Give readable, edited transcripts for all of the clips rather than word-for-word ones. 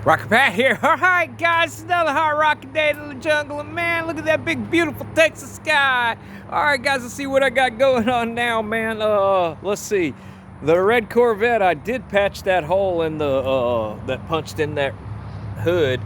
Rocket Pat here. Alright guys, it's another hot rocket day in the jungle, and man, look at that big beautiful Texas sky. Alright guys, let's see what I got going on now, man. Let's see. The red Corvette, I did patch that hole in the that punched in that hood.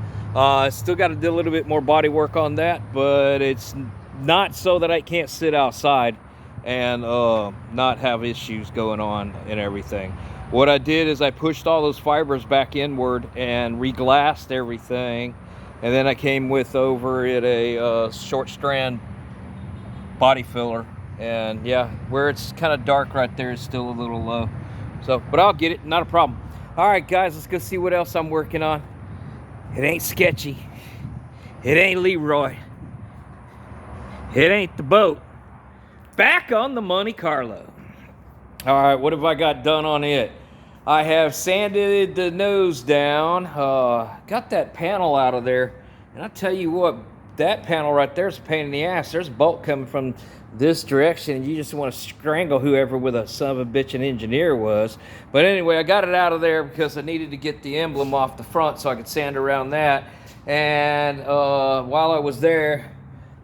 Still got to do a little bit more body work on that, but it's not so that I can't sit outside and not have issues going on and everything. What I did is I pushed all those fibers back inward and re-glassed everything, and then I came with over it a short strand body filler, and yeah, where it's kind of dark right there is still a little low, so but I'll get it, not a problem. All right guys, let's go see what else I'm working on. It ain't sketchy, it ain't Leroy, it ain't the boat. Back on the Monte Carlo. All right, what have I got done on it? I have sanded the nose down, got that panel out of there, and I tell you what, that panel right there is a pain in the ass. There's a bolt coming from this direction, and you just want to strangle whoever with a son of a bitch an engineer was. But anyway, I got it out of there because I needed to get the emblem off the front so I could sand around that. And while I was there,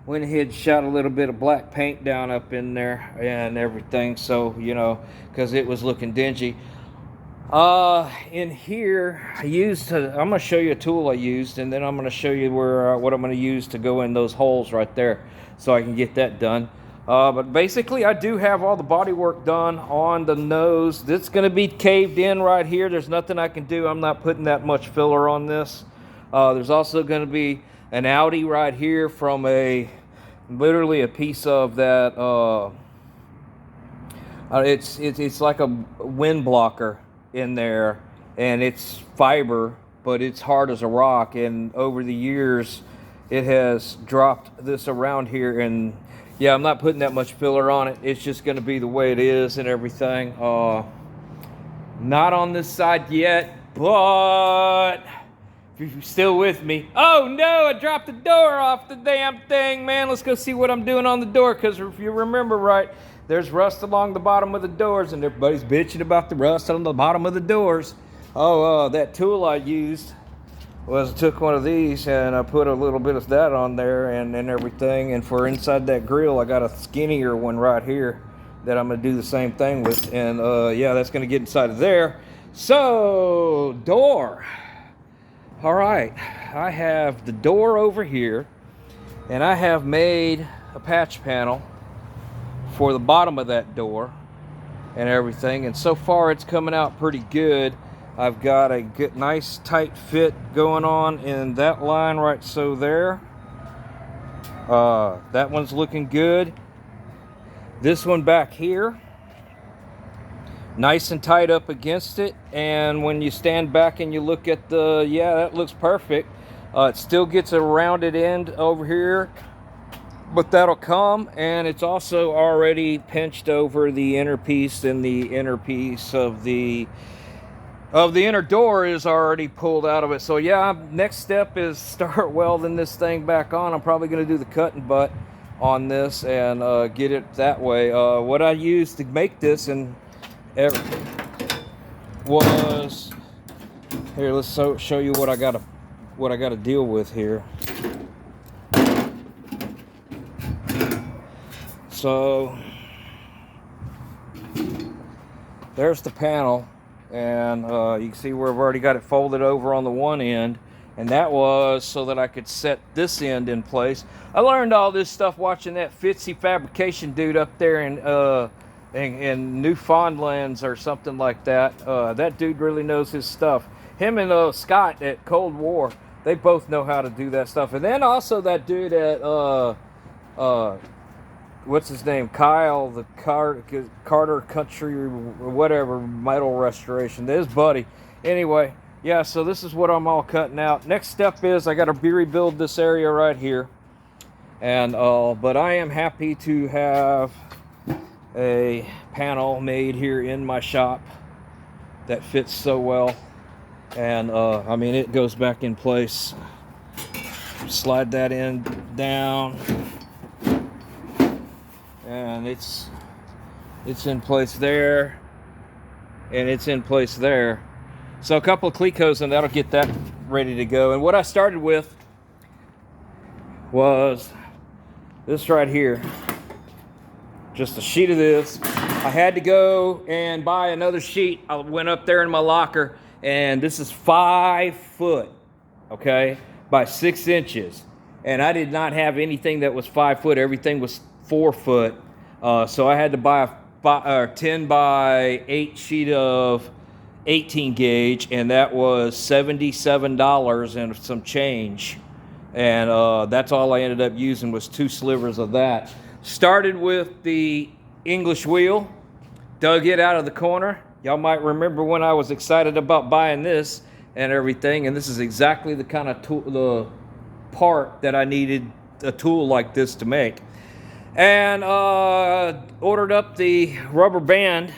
went ahead and shot a little bit of black paint down up in there and everything, so you know, because it was looking dingy. In here I used I'm going to show you a tool I used, and then I'm going to show you where what I'm going to use to go in those holes right there so I can get that done. But basically I do have all the body work done on the nose. It's going to be caved in right here. There's nothing I can do. I'm not putting that much filler on this. There's also going to be an Audi right here from literally a piece of that, it's like a wind blocker in there, and it's fiber, but it's hard as a rock, and over the years it has dropped this around here, and yeah, I'm not putting that much filler on it. It's just going to be the way it is and everything. Not on this side yet, but if you're still with me. Oh no, I dropped the door off the damn thing, man. Let's go see what I'm doing on the door, because if you remember right, there's rust along the bottom of the doors, and everybody's bitching about the rust on the bottom of the doors. That tool I used was I took one of these and I put a little bit of that on there and everything, and for inside that grill I got a skinnier one right here that I'm going to do the same thing with, and yeah, that's going to get inside of there. So, door. All right, I have the door over here, and I have made a patch panel for the bottom of that door and everything, and so far it's coming out pretty good. I've got a good, nice tight fit going on in that line right so there. That one's looking good. This one back here, nice and tight up against it, and when you stand back and you look at the, yeah, that looks perfect. It still gets a rounded end over here, but that'll come, and it's also already pinched over the inner piece, and the inner piece of the inner door is already pulled out of it. So yeah, next step is start welding this thing back on. I'm probably going to do the cut and butt on this and get it that way. What I used to make this and everything was here. Let's show you what I got to deal with here. So there's the panel, and you can see where I've already got it folded over on the one end, and that was so that I could set this end in place. I learned all this stuff watching that Fitzy fabrication dude up there in Newfoundlands or something like that. That dude really knows his stuff. Him and Scott at Cold War, they both know how to do that stuff. And then also that dude at what's his name? Kyle, the Carter Country or whatever, metal restoration. His buddy. Anyway, yeah, so this is what I'm all cutting out. Next step is I got to rebuild this area right here. And but I am happy to have a panel made here in my shop that fits so well. And I mean, it goes back in place. Slide that in down, and it's in place there, and it's in place there. So a couple of clicos and that'll get that ready to go. And what I started with was this right here. Just a sheet of this. I had to go and buy another sheet. I went up there in my locker, and this is 5 foot, okay, by 6 inches. And I did not have anything that was 5 foot. Everything was 4 foot. So I had to buy a 10 by 8 sheet of 18 gauge, and that was $77 and some change. And that's all I ended up using was 2 slivers of that. Started with the English wheel, dug it out of the corner. Y'all might remember when I was excited about buying this and everything, and this is exactly the kind of tool, the part that I needed a tool like this to make. And ordered up the rubber band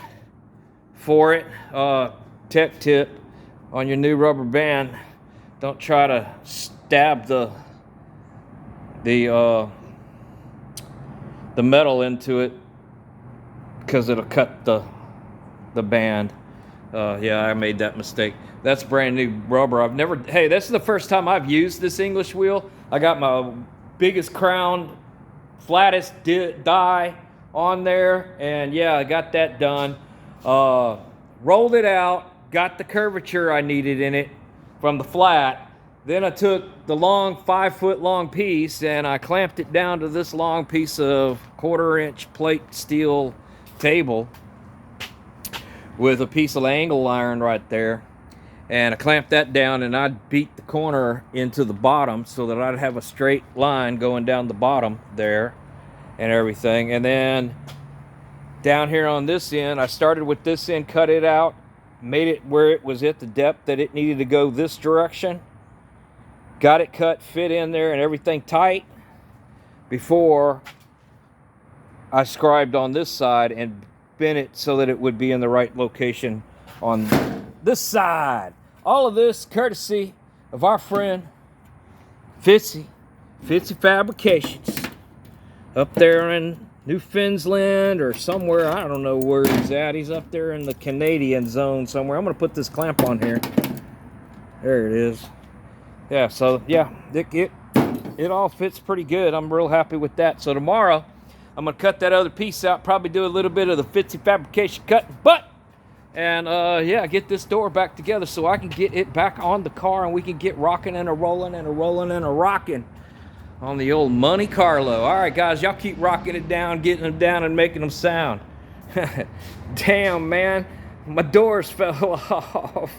for it. Tech tip on your new rubber band: don't try to stab the metal into it, because it'll cut the band. Yeah, I made that mistake. That's brand new rubber. Hey, this is the first time I've used this English wheel. I got my biggest crown, flattest die on there, and yeah, I got that done. Rolled it out, got the curvature I needed in it from the flat. Then I took the long 5 foot long piece and I clamped it down to this long piece of 1/4 inch plate steel table with a piece of angle iron right there. And I clamped that down, and I beat the corner into the bottom so that I'd have a straight line going down the bottom there and everything. And then down here on this end, I started with this end, cut it out, made it where it was at the depth that it needed to go this direction. Got it cut, fit in there, and everything tight before I scribed on this side and bent it so that it would be in the right location on this side. All of this courtesy of our friend Fitzy Fabrications up there in Newfoundland or somewhere. I don't know where he's at. He's up there in the Canadian zone somewhere. I'm going to put this clamp on here. There it is. Yeah, so yeah, it all fits pretty good. I'm real happy with that. So tomorrow, I'm going to cut that other piece out, probably do a little bit of the Fitzy Fabrication cut butt, and yeah, get this door back together so I can get it back on the car and we can get rocking and a rolling and a rolling and a rocking on the old Monte Carlo. All right, guys, y'all keep rocking it down, getting them down and making them sound. Damn, man, my doors fell off.